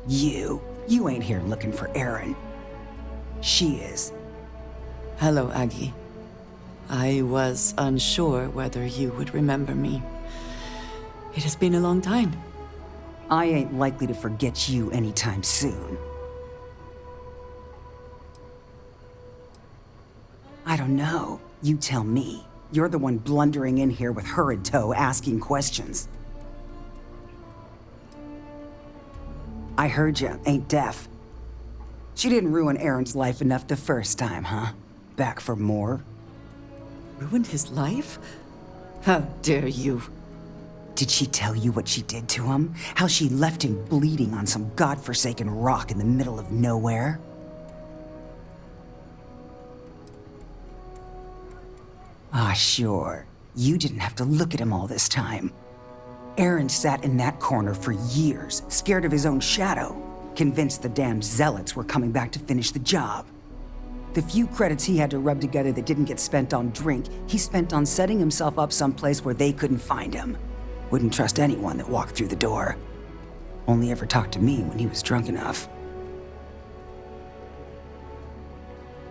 You ain't here looking for Erin. She is. Hello, Aggie. I was unsure whether you would remember me. It has been a long time. I ain't likely to forget you anytime soon. I don't know. You tell me. You're the one blundering in here with her in tow, asking questions. I heard you ain't deaf. She didn't ruin Erin's life enough the first time, huh? Back for more? Ruined his life? How dare you? Did she tell you what she did to him? How she left him bleeding on some godforsaken rock in the middle of nowhere? Ah, sure. You didn't have to look at him all this time. Erin sat in that corner for years, scared of his own shadow, convinced the damn zealots were coming back to finish the job. The few credits he had to rub together that didn't get spent on drink, he spent on setting himself up someplace where they couldn't find him. Wouldn't trust anyone that walked through the door. Only ever talked to me when he was drunk enough.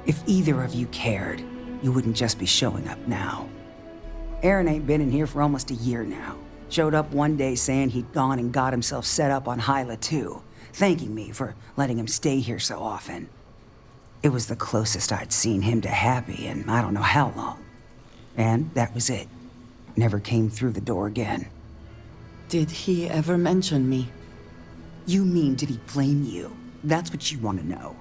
If either of you cared, you wouldn't just be showing up now. Erin ain't been in here for almost a year now. Showed up one day saying he'd gone and got himself set up on Hyla too, thanking me for letting him stay here so often. It was the closest I'd seen him to happy in I don't know how long. And that was it. Never came through the door again. Did he ever mention me? You mean, did he blame you? That's what you want to know.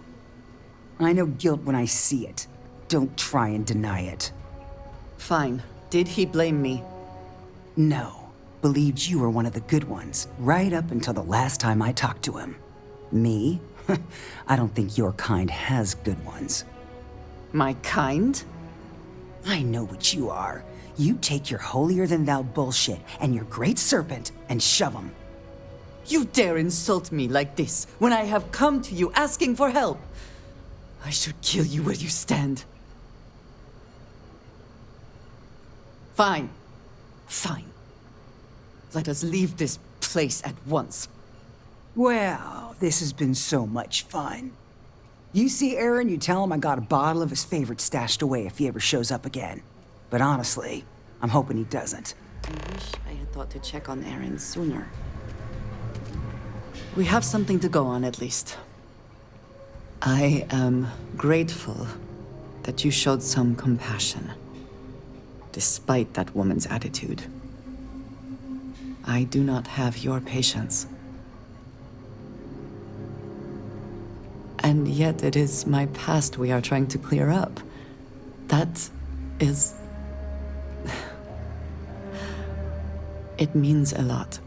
I know guilt when I see it. Don't try and deny it. Fine. Did he blame me? No. Believed you were one of the good ones, right up until the last time I talked to him. Me? I don't think your kind has good ones. My kind? I know what you are. You take your holier-than-thou bullshit and your great serpent and shove them. You dare insult me like this when I have come to you asking for help. I should kill you where you stand. Fine. Fine. Let us leave this place at once. Well, this has been so much fun. You see Erin, you tell him I got a bottle of his favorite stashed away if he ever shows up again. But honestly, I'm hoping he doesn't. I wish I had thought to check on Erin sooner. We have something to go on, at least. I am grateful that you showed some compassion, despite that woman's attitude. I do not have your patience. And yet it is my past we are trying to clear up. That is... It means a lot.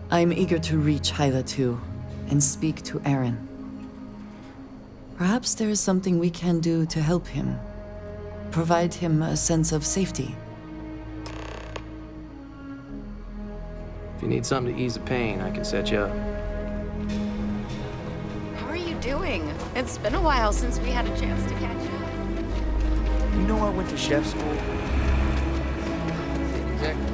I'm eager to reach Hyla too, and speak to Erin. Perhaps there is something we can do to help him. Provide him a sense of safety. If you need something to ease the pain, I can set you up. How are you doing? It's been a while since we had a chance to catch up. You know I went to chef school? Exactly.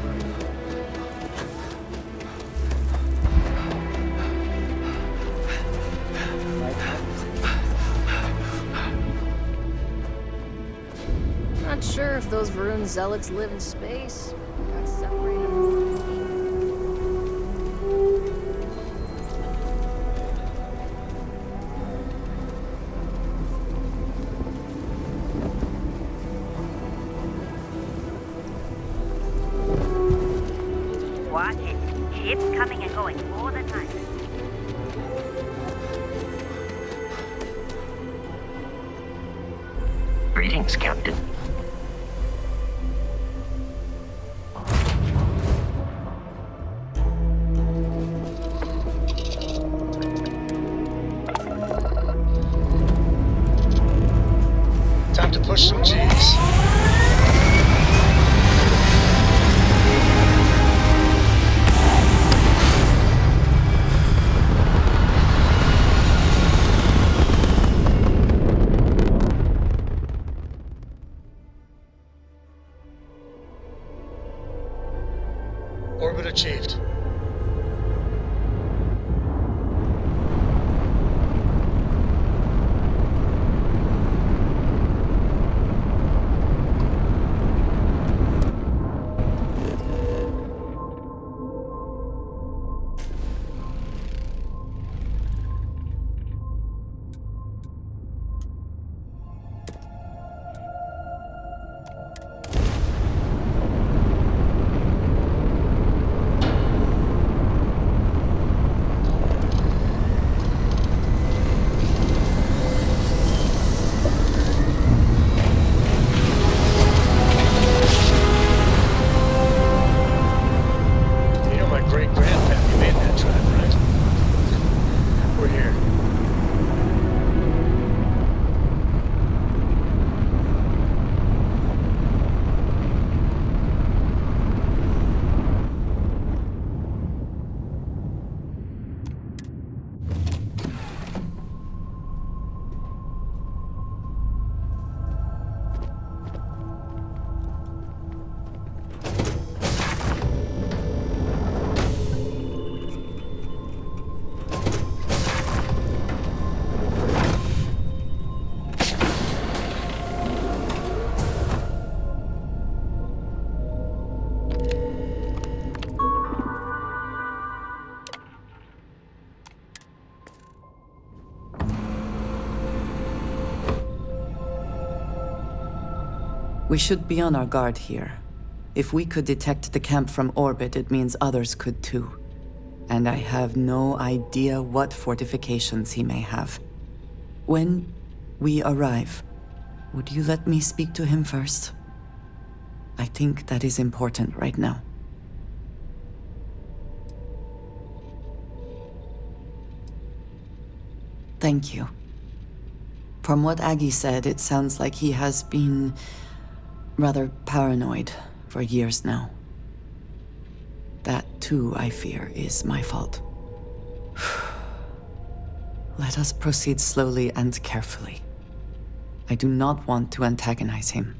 Not sure if those Varun zealots live in space. Got separated from the team. Watch it. Ships coming and going all the time. Greetings, Captain. Time to push some G's. Orbit achieved. We should be on our guard here. If we could detect the camp from orbit, it means others could too. And I have no idea what fortifications he may have. When we arrive, would you let me speak to him first? I think that is important right now. Thank you. From what Aggie said, it sounds like he has been rather paranoid for years now. That, too, I fear, is my fault. Let us proceed slowly and carefully. I do not want to antagonize him.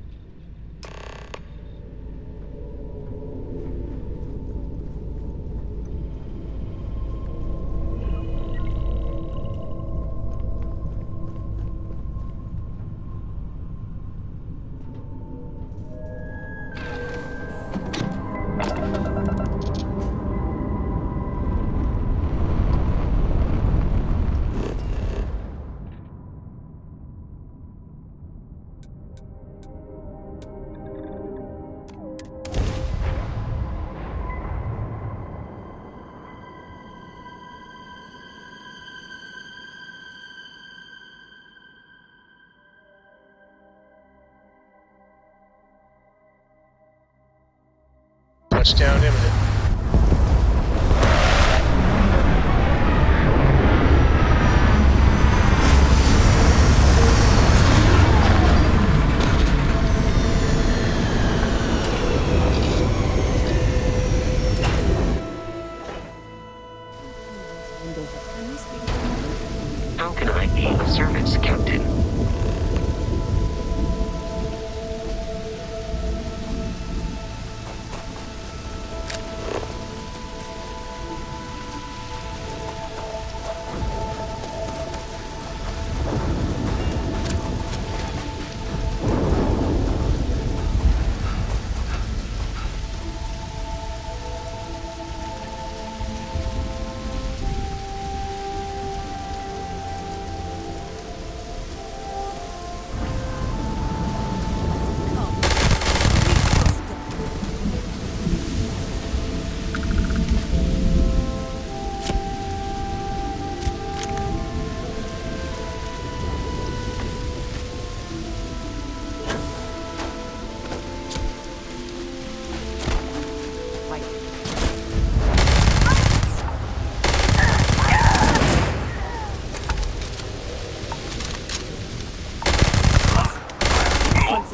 Touchdown imminent. How can I be of service, Captain?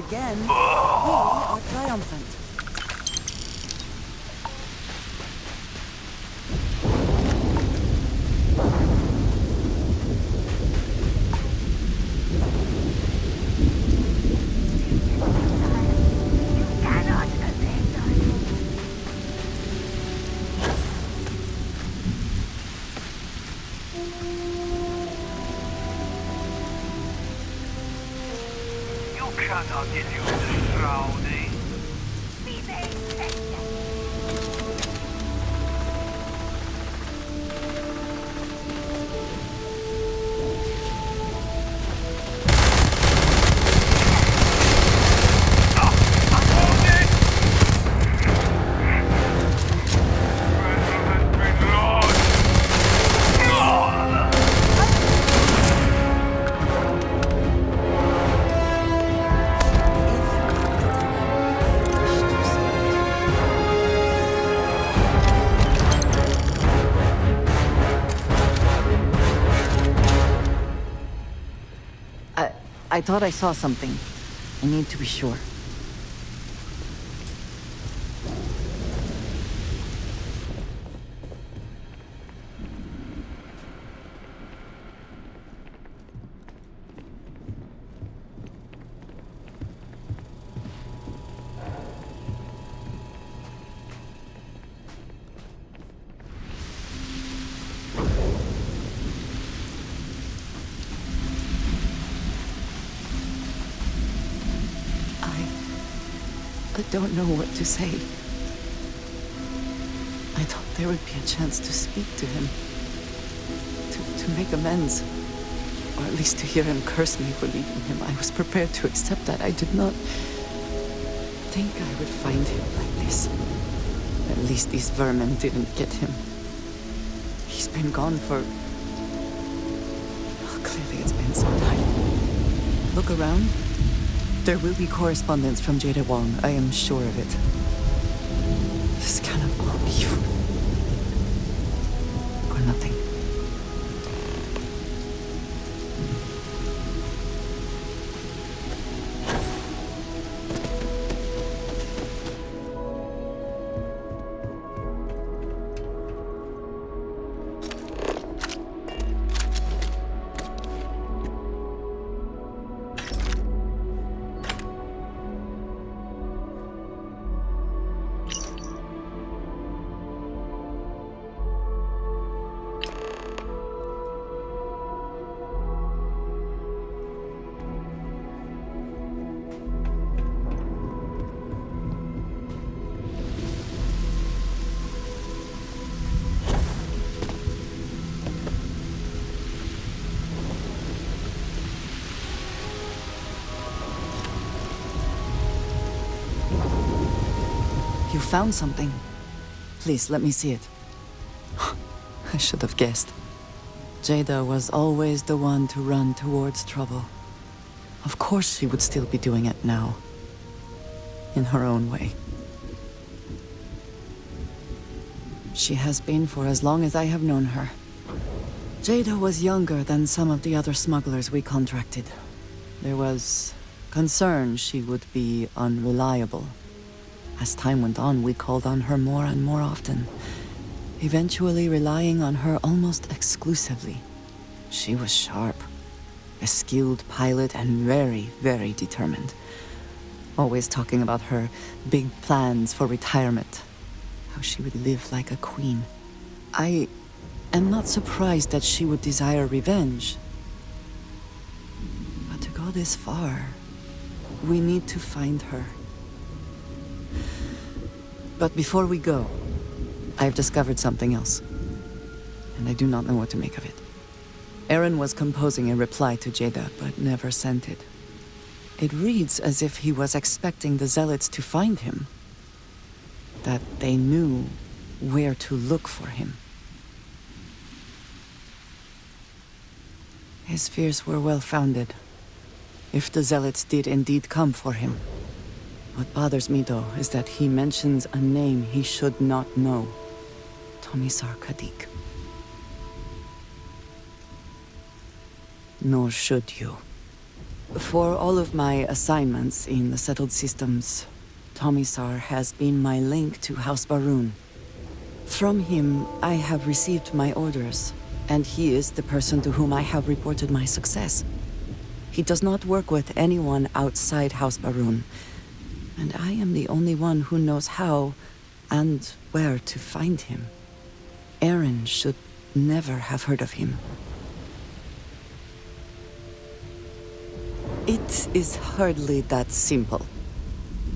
Again, we are triumphant. Cannot elude the shroud, eh? I thought I saw something. I need to be sure. I don't know what to say. I thought there would be a chance to speak to him. To make amends. Or at least to hear him curse me for leaving him. I was prepared to accept that. I did not... think I would find him like this. At least these vermin didn't get him. He's been gone for... Well, clearly it's been some time. Look around. There will be correspondence from Jada Wong, I am sure of it. This cannot all be for... or nothing. You found something. Please, let me see it. I should have guessed. Jada was always the one to run towards trouble. Of course she would still be doing it now. In her own way. She has been for as long as I have known her. Jada was younger than some of the other smugglers we contracted. There was concern she would be unreliable. As time went on, we called on her more and more often, eventually relying on her almost exclusively. She was sharp, a skilled pilot and very, very determined. Always talking about her big plans for retirement, how she would live like a queen. I am not surprised that she would desire revenge. But to go this far, we need to find her. But before we go, I've discovered something else. And I do not know what to make of it. Aaron was composing a reply to Jada, but never sent it. It reads as if he was expecting the Zealots to find him. That they knew where to look for him. His fears were well-founded. If the Zealots did indeed come for him. What bothers me, though, is that he mentions a name he should not know. GamersAreGods. Nor should you. For all of my assignments in the settled systems, Tomisar has been my link to House Baroon. From him, I have received my orders, and he is the person to whom I have reported my success. He does not work with anyone outside House Baroon, and I am the only one who knows how and where to find him. Aaron should never have heard of him. It is hardly that simple.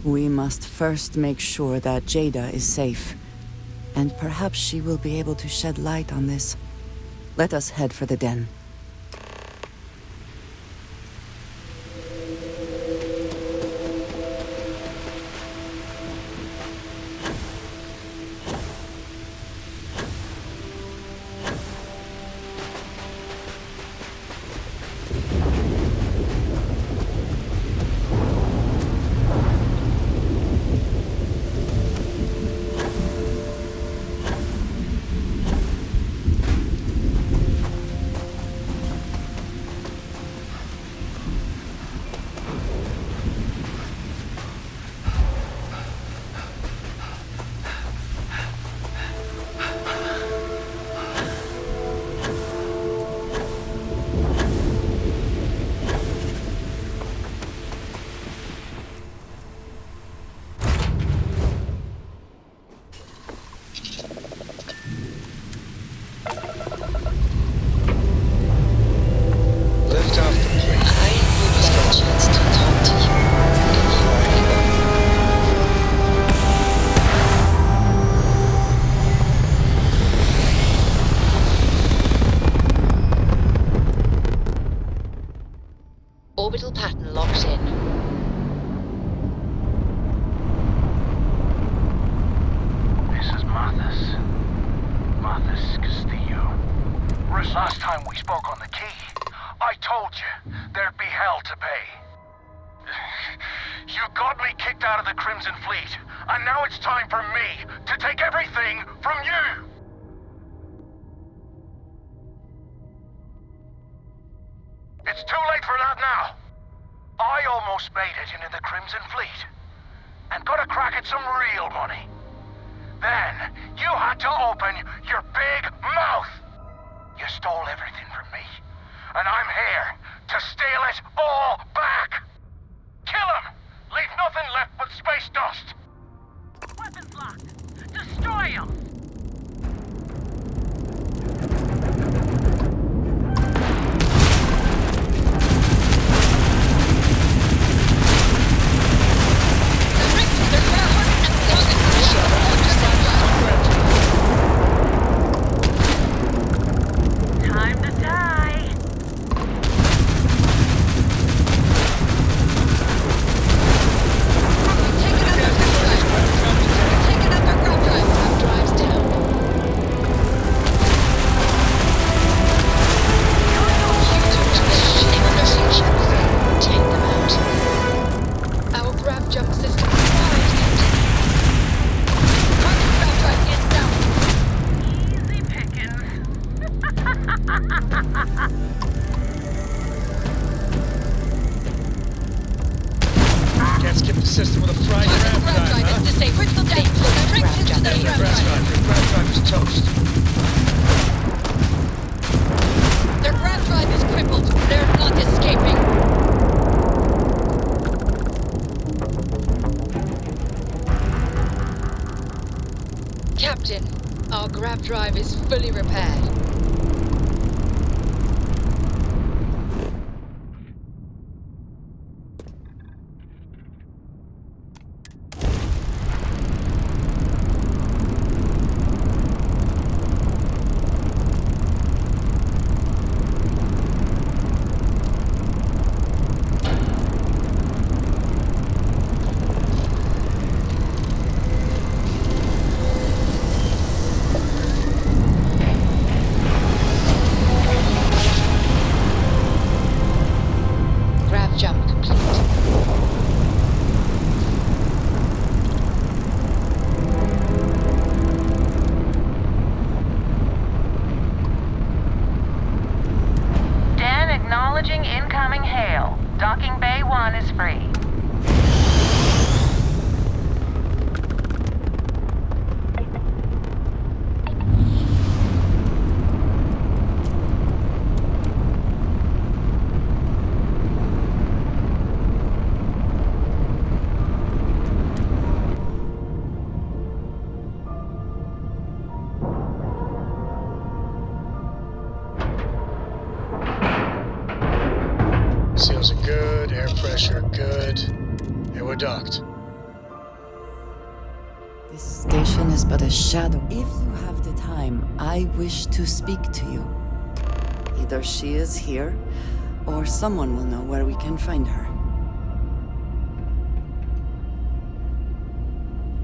We must first make sure that Jada is safe, and perhaps she will be able to shed light on this. Let us head for the den. Orbital pattern locked in. spoke on the key. I told you, there'd be hell to pay. You got me kicked out of the Crimson Fleet, and now it's time for me to take everything from you! It's too late for that now. I almost made it into the Crimson Fleet, and got a crack at some real money. Then, you had to open your big mouth! You stole everything from me, and I'm here to steal it all back! Kill him! Leave nothing left but space dust! Weapons locked. Destroy him! Time to die. Easy pickings. Can't skip the system with a fried grab drive, huh? Your grab drive is toast. Their grab drive is crippled. They're not escaping. Captain, our grab drive is fully repaired. Grab jump complete. Dan acknowledging incoming hail. Docking Bay 1 is free. Seals are good, air pressure good. And we're docked. This station is but a shadow. If you have the time, I wish to speak to you. Either she is here, or someone will know where we can find her.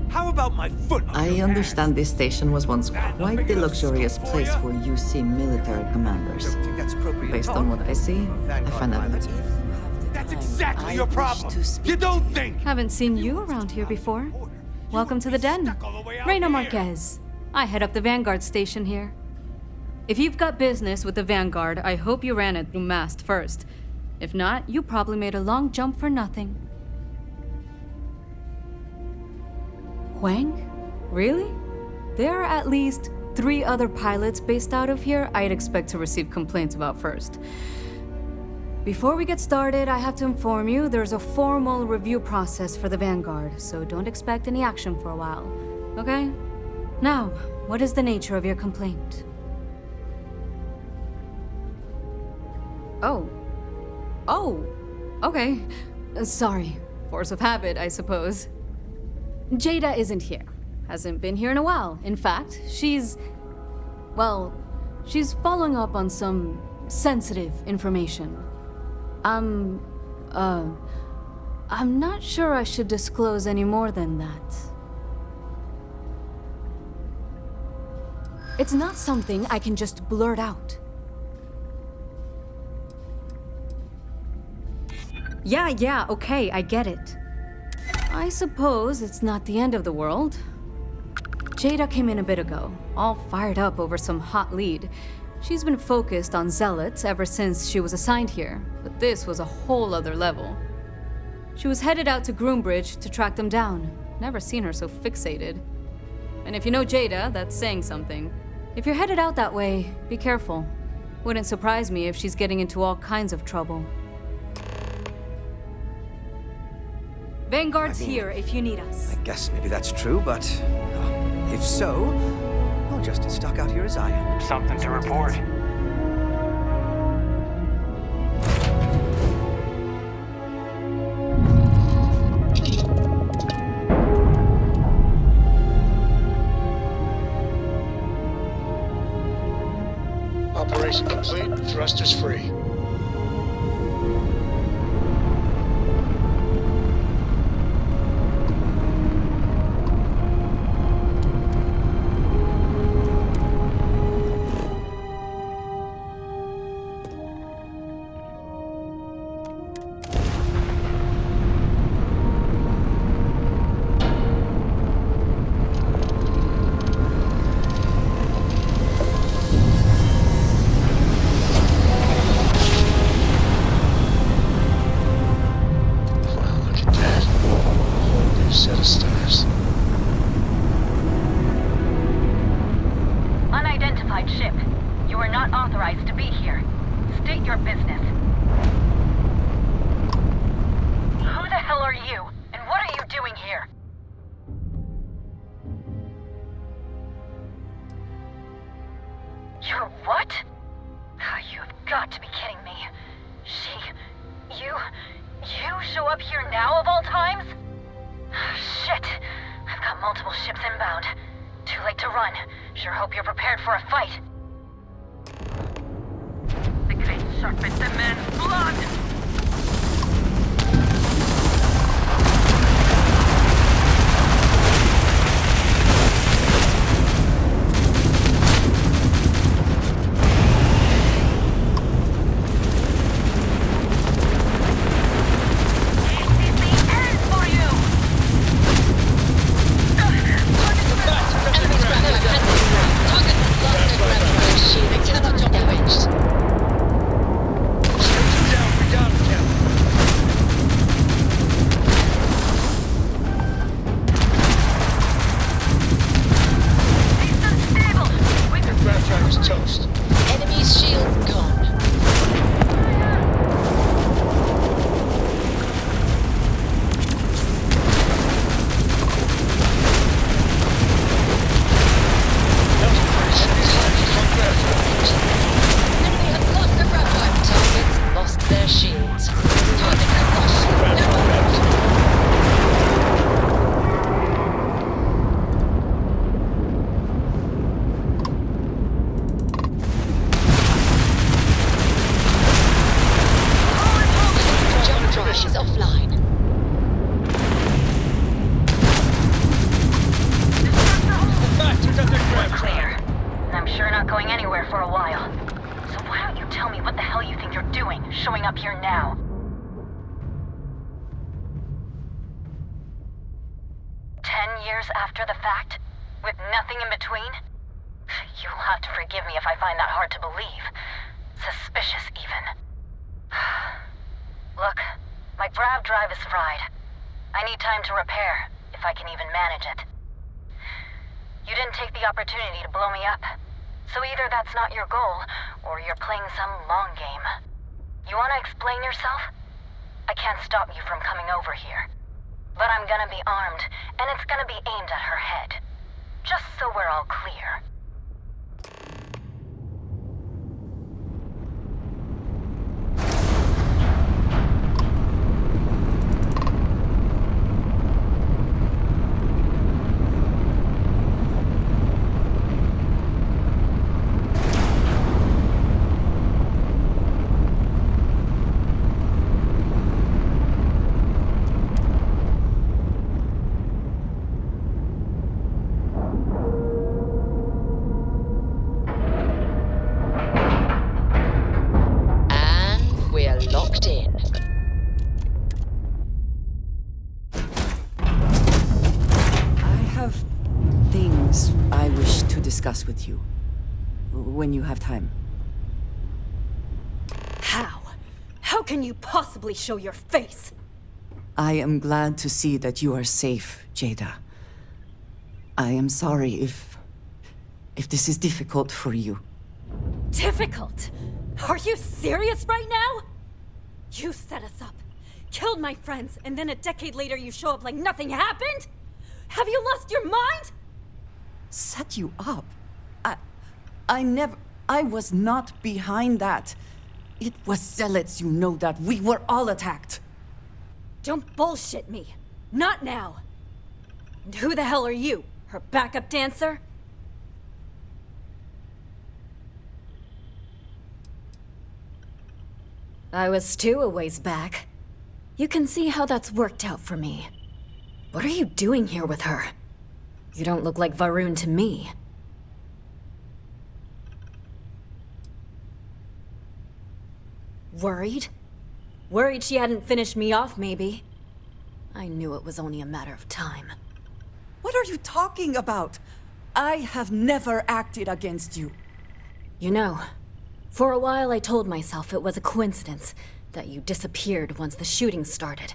How about my foot on I your understand this station was once quite the luxurious place for UC military commanders. Based on what I see, I find that little. That's exactly your problem. You don't think. Haven't seen you around here before. Welcome to the den. Reina Marquez. I head up the Vanguard station here. If you've got business with the Vanguard, I hope you ran it through MAST first. If not, you probably made a long jump for nothing. Huang? Really? There are at least 3 other pilots based out of here I'd expect to receive complaints about first. Before we get started, I have to inform you there's a formal review process for the Vanguard, so don't expect any action for a while, okay? Now, what is the nature of your complaint? Oh, okay. Sorry. Force of habit, I suppose. Jada isn't here. Hasn't been here in a while. In fact, she's following up on some sensitive information. I'm not sure I should disclose any more than that. It's not something I can just blurt out. Yeah, okay, I get it. I suppose it's not the end of the world. Jada came in a bit ago, all fired up over some hot lead. She's been focused on zealots ever since she was assigned here, but this was a whole other level. She was headed out to Groombridge to track them down. Never seen her so fixated. And if you know Jada, that's saying something. If you're headed out that way, be careful. Wouldn't surprise me if she's getting into all kinds of trouble. Vanguard's here if you need us. I guess maybe that's true, but if so, you're just as stuck out here as I am. Something to report. Operation complete. Thrusters free. Unidentified ship. You are not authorized to be here. State your business. Who the hell are you? And what are you doing here? You're what? You've got to be kidding me. You show up here now of all times? Shit. I've got multiple ships inbound. Too late to run. Sure hope you're prepared for a fight. The great serpent demands blood! After the fact? With nothing in between? You'll have to forgive me if I find that hard to believe. Suspicious, even. Look, my grav drive is fried. I need time to repair, if I can even manage it. You didn't take the opportunity to blow me up. So either that's not your goal, or you're playing some long game. You want to explain yourself? I can't stop you from coming over here. But I'm gonna be armed, and it's gonna be aimed at her head. Just so we're all clear. when you have time. How? How can you possibly show your face? I am glad to see that you are safe, Jada. I am sorry if this is difficult for you. Difficult? Are you serious right now? You set us up, killed my friends, and then a decade later you show up like nothing happened? Have you lost your mind? Set you up? I was not behind that. It was Zealots, you know that. We were all attacked. Don't bullshit me. Not now. And who the hell are you? Her backup dancer? I was too a ways back. You can see how that's worked out for me. What are you doing here with her? You don't look like Varun to me. Worried? Worried she hadn't finished me off, maybe. I knew it was only a matter of time. What are you talking about? I have never acted against you. You know, for a while I told myself it was a coincidence that you disappeared once the shooting started.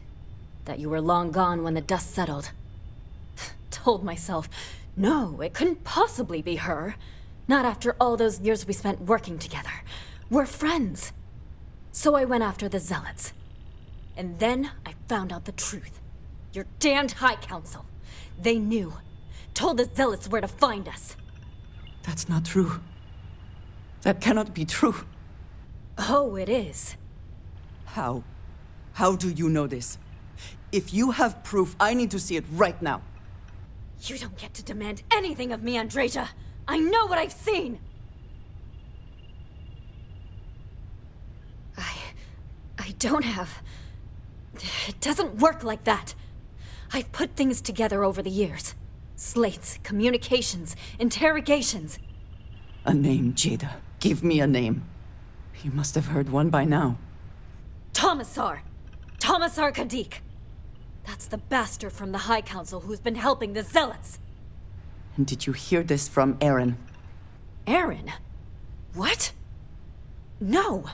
That you were long gone when the dust settled. Told myself, no, it couldn't possibly be her. Not after all those years we spent working together. We're friends. So I went after the Zealots. And then I found out the truth. Your damned High Council. They knew. Told the Zealots where to find us. That's not true. That cannot be true. Oh, it is. How? How do you know this? If you have proof, I need to see it right now. You don't get to demand anything of me, Andreja. I know what I've seen. I don't have... It doesn't work like that. I've put things together over the years. Slates, communications, interrogations. A name, Jada. Give me a name. You must have heard one by now. Tomasar Kadik. That's the bastard from the High Council who's been helping the Zealots. And did you hear this from Aaron? Aaron? What? No,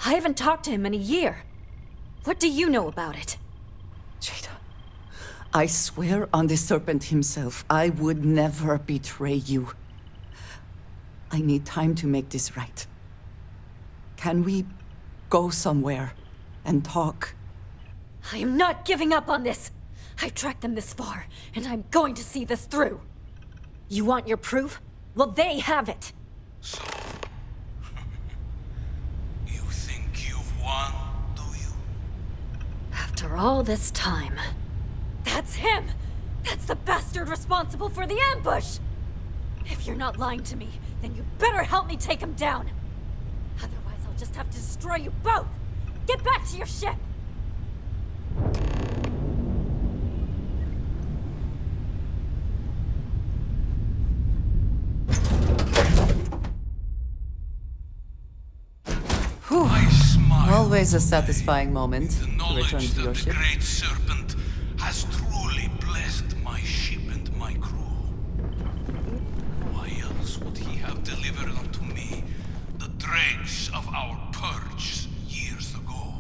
I haven't talked to him in a year. What do you know about it? Jada, I swear on the Serpent himself, I would never betray you. I need time to make this right. Can we go somewhere and talk? I am not giving up on this. I tracked them this far, and I'm going to see this through. You want your proof? Well, they have it. So, you think you've won, do you? After all this time. That's him! That's the bastard responsible for the ambush! If you're not lying to me, then you better help me take him down. Otherwise, I'll just have to destroy you both! Get back to your ship! Whew. Always a satisfying moment to return to your ship. The Great Serpent has truly blessed my ship and my crew. Why else would he have delivered unto me the dregs of our purge years ago?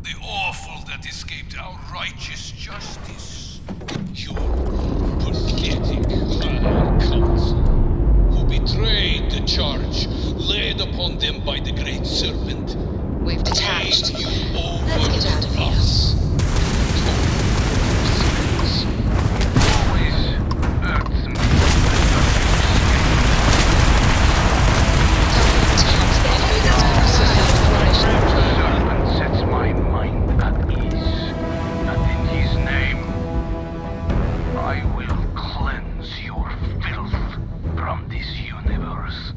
The offal that escaped our righteous justice. Your pathetic High Council, who betrayed the charge laid upon them by the Great Serpent. We've detached. You Let's get out of here. us. Always hurts me. Serpent sets my mind at ease, and in his name, I will cleanse your filth from this universe.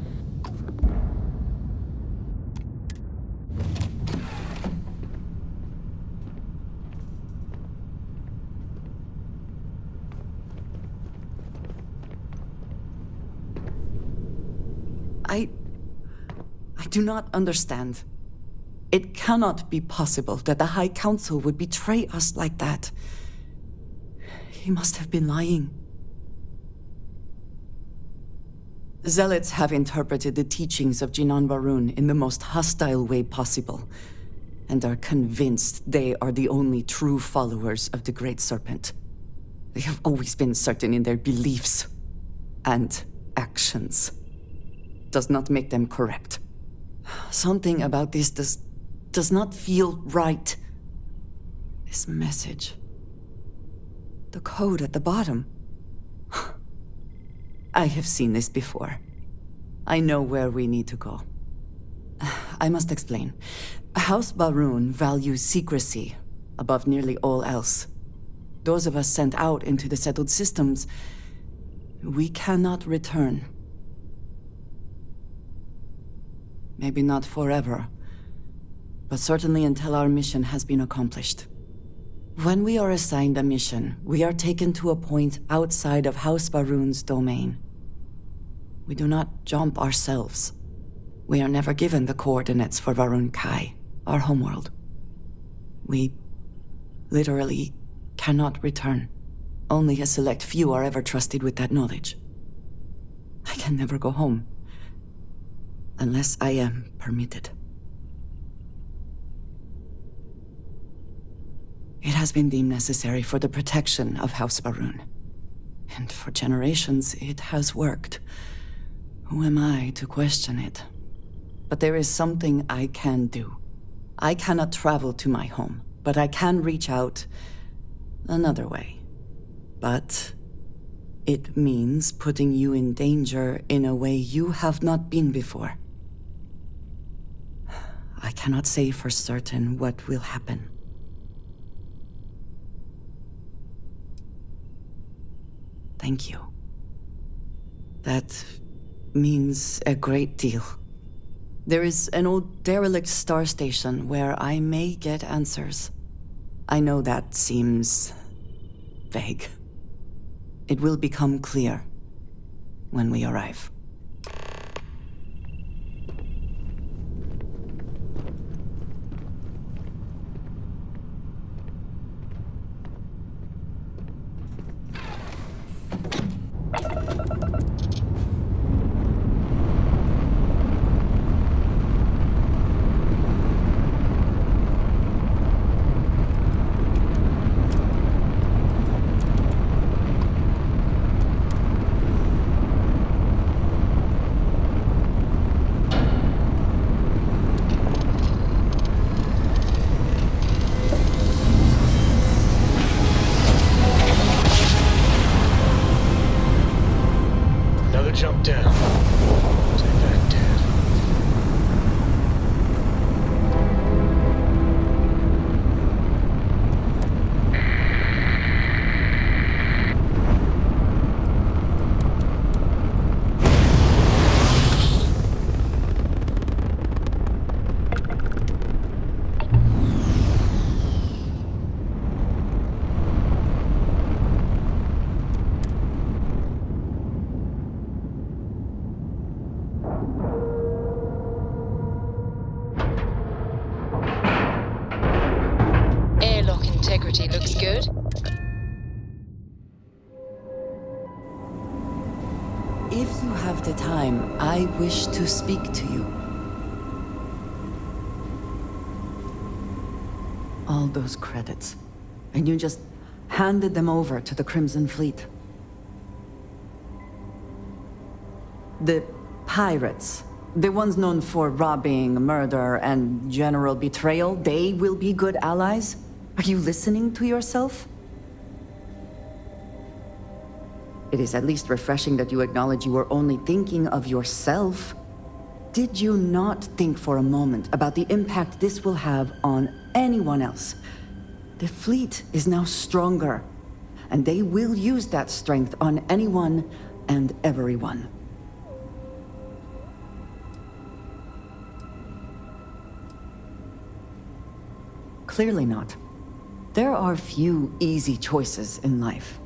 I do not understand. It cannot be possible that the High Council would betray us like that. He must have been lying. Zealots have interpreted the teachings of Jinan Varun in the most hostile way possible, and are convinced they are the only true followers of the Great Serpent. They have always been certain in their beliefs and actions. Does not make them correct. Something about this does not feel right. This message. The code at the bottom. I have seen this before. I know where we need to go. I must explain. House Barun values secrecy above nearly all else. Those of us sent out into the settled systems, we cannot return. Maybe not forever, but certainly until our mission has been accomplished. When we are assigned a mission, we are taken to a point outside of House Barun's domain. We do not jump ourselves. We are never given the coordinates for Varun Kai, our homeworld. We literally cannot return. Only a select few are ever trusted with that knowledge. I can never go home. Unless I am permitted. It has been deemed necessary for the protection of House Barun. And for generations, it has worked. Who am I to question it? But there is something I can do. I cannot travel to my home, but I can reach out another way. But it means putting you in danger in a way you have not been before. I cannot say for certain what will happen. Thank you. That means a great deal. There is an old derelict star station where I may get answers. I know that seems vague. It will become clear when we arrive. Jump down. Take that, Dad. Integrity looks good. If you have the time, I wish to speak to you. All those credits, and you just handed them over to the Crimson Fleet. The pirates, the ones known for robbing, murder, and general betrayal, they will be good allies? Are you listening to yourself? It is at least refreshing that you acknowledge you were only thinking of yourself. Did you not think for a moment about the impact this will have on anyone else? The fleet is now stronger, and they will use that strength on anyone and everyone. Clearly not. There are few easy choices in life,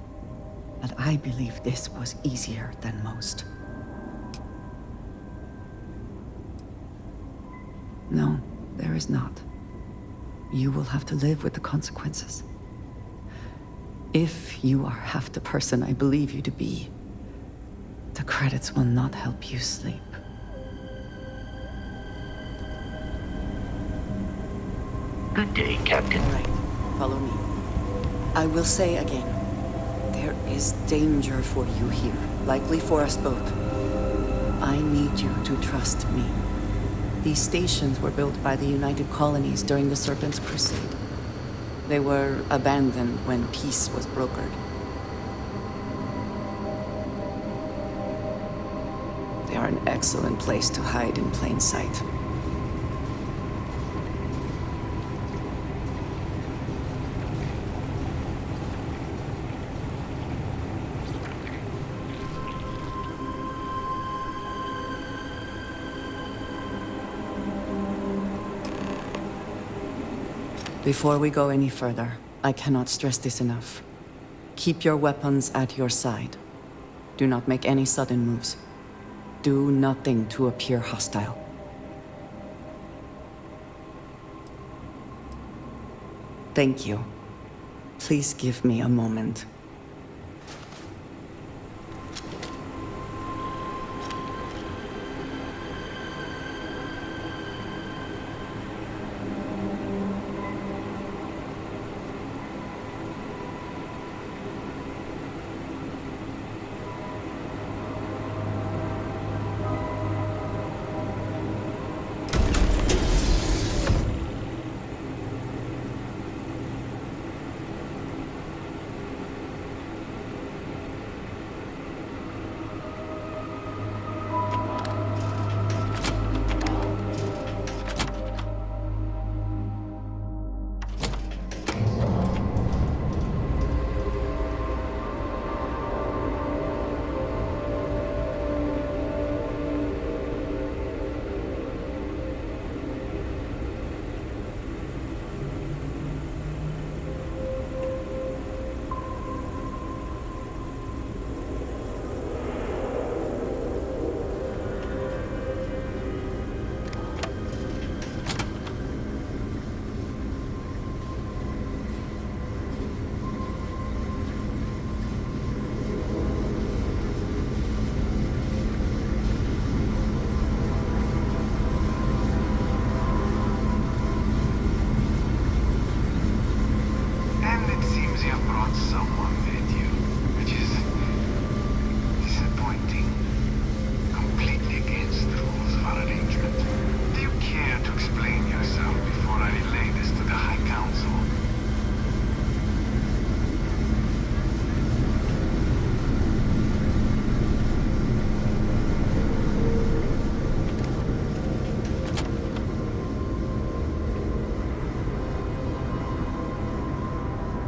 but I believe this was easier than most. No, there is not. You will have to live with the consequences. If you are half the person I believe you to be, The credits will not help you sleep. Good day, Captain. Right. Follow me. I will say again, there is danger for you here, likely for us both. I need you to trust me. These stations were built by the United Colonies during the Serpent's Crusade. They were abandoned when peace was brokered. They are an excellent place to hide in plain sight. Before we go any further, I cannot stress this enough. Keep your weapons at your side. Do not make any sudden moves. Do nothing to appear hostile. Thank you. Please give me a moment.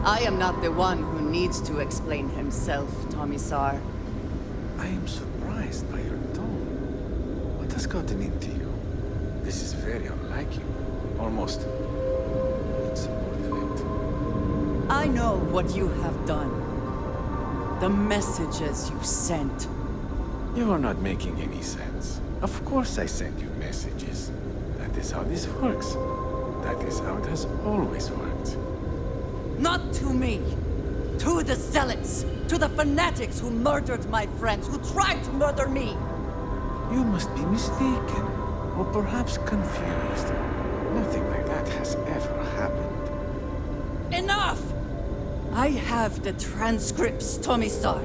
I am not the one who needs to explain himself, Tomisar. I am surprised by your tone. What has gotten into you? This is very unlike you. Almost insubordinate. I know what you have done. The messages you sent. You are not making any sense. Of course I send you messages. That is how this works. That is how it has always worked. Not to me. To the Zealots. To the fanatics who murdered my friends, who tried to murder me. You must be mistaken. Or perhaps confused. Nothing like that has ever happened. Enough! I have the transcripts, Tomisar.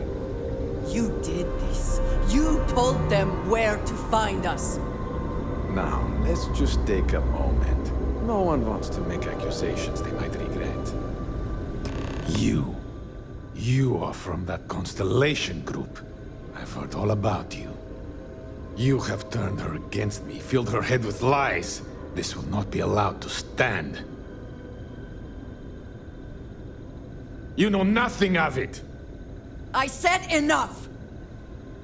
You did this. You told them where to find us. Now, let's just take a moment. No one wants to make accusations they might regret. You are from that Constellation group. I've heard all about you. You have turned her against me, filled her head with lies. This will not be allowed to stand. You know nothing of it! I said enough!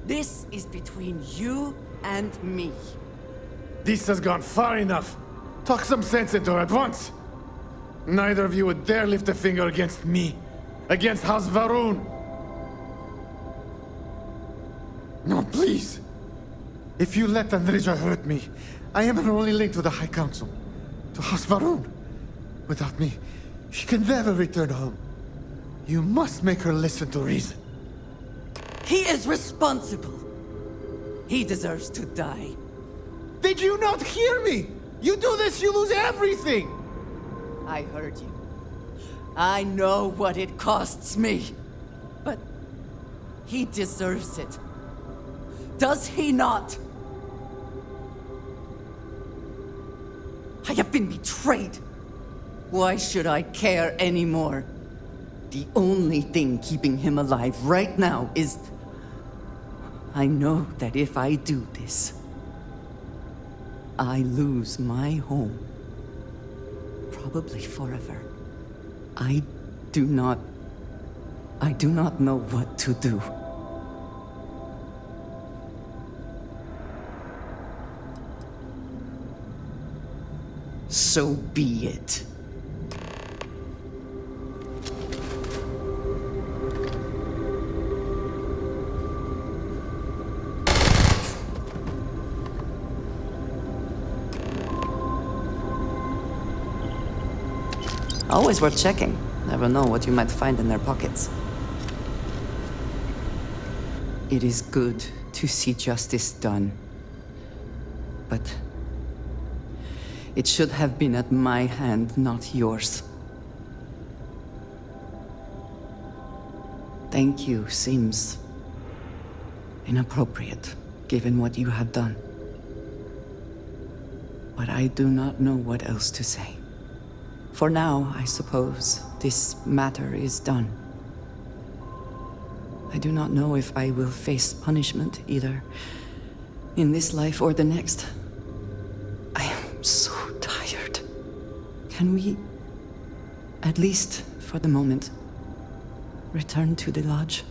This is between you and me. This has gone far enough. Talk some sense into her at once. Neither of you would dare lift a finger against me. Against House Varun. No, please. If you let Andrija hurt me, I am her only link to the High Council. To House Varun. Without me, she can never return home. You must make her listen to reason. He is responsible. He deserves to die. Did you not hear me? You do this, you lose everything! I heard you. I know what it costs me. But he deserves it. Does he not? I have been betrayed. Why should I care anymore? The only thing keeping him alive right now is... I know that if I do this, I lose my home. Probably forever. I do not know what to do. So be it. Always worth checking. Never know what you might find in their pockets. It is good to see justice done. But it should have been at my hand, not yours. Thank you seems inappropriate, given what you have done. But I do not know what else to say. For now, I suppose, this matter is done. I do not know if I will face punishment, either in this life or the next. I am so tired. Can we, at least for the moment, return to the lodge?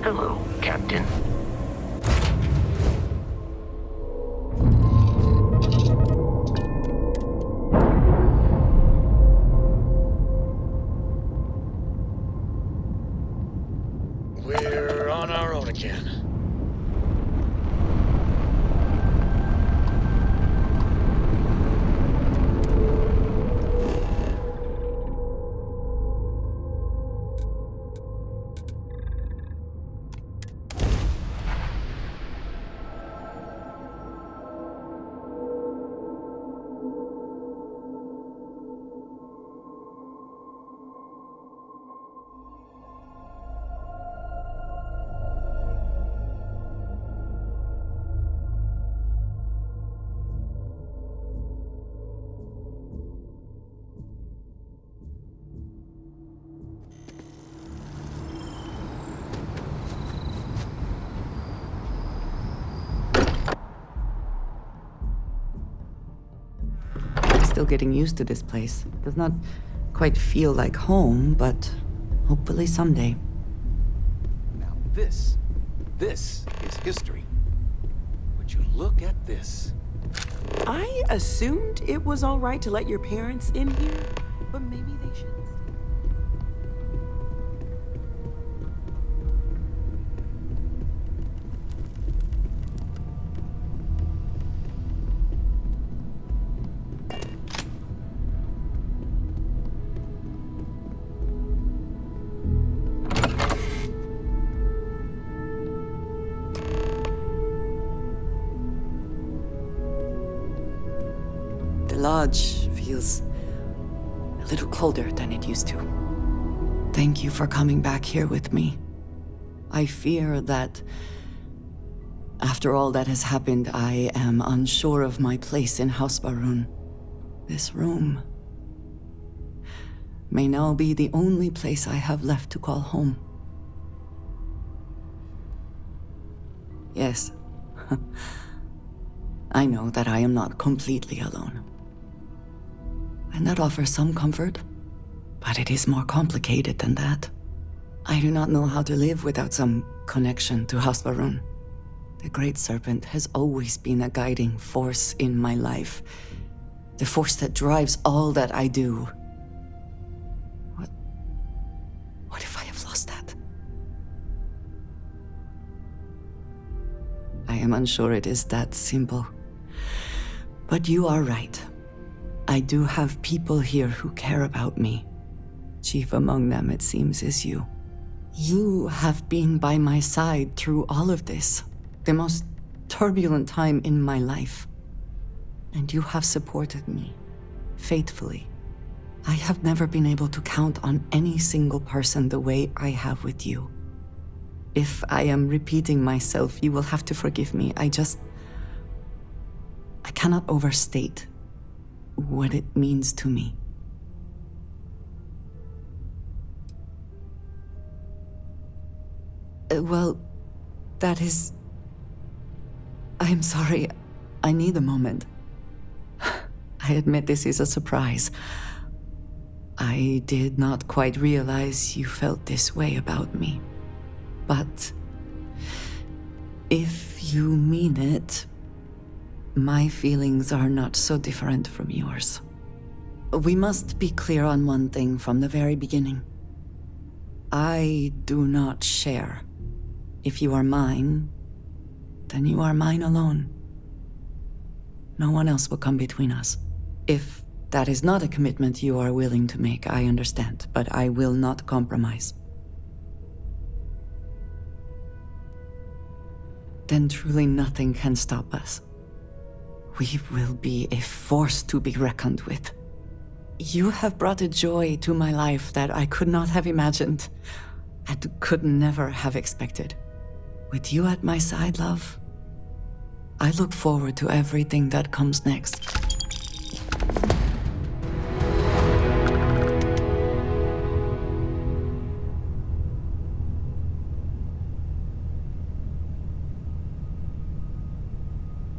Hello, Captain. We're on our own again. Still getting used to this place. Does not quite feel like home, but hopefully someday. Now this is history. Would you look at this? I assumed it was all right to let your parents in here, but maybe they shouldn't. The lodge feels a little colder than it used to. Thank you for coming back here with me. I fear that after all that has happened, I am unsure of my place in House Barun. This room may now be the only place I have left to call home. Yes, I know that I am not completely alone. And that offers some comfort, but it is more complicated than that. I do not know how to live without some connection to Hasparun. The Great Serpent has always been a guiding force in my life. The force that drives all that I do. What if I have lost that? I am unsure it is that simple. But you are right. I do have people here who care about me. Chief among them, it seems, is you. You have been by my side through all of this, the most turbulent time in my life. And you have supported me, faithfully. I have never been able to count on any single person the way I have with you. If I am repeating myself, you will have to forgive me. I cannot overstate what it means to me. Well, that is... I am sorry. I need a moment. I admit this is a surprise. I did not quite realize you felt this way about me. But if you mean it, my feelings are not so different from yours. We must be clear on one thing from the very beginning. I do not share. If you are mine, then you are mine alone. No one else will come between us. If that is not a commitment you are willing to make, I understand, but I will not compromise. Then truly nothing can stop us. We will be a force to be reckoned with. You have brought a joy to my life that I could not have imagined, and could never have expected. With you at my side, love, I look forward to everything that comes next.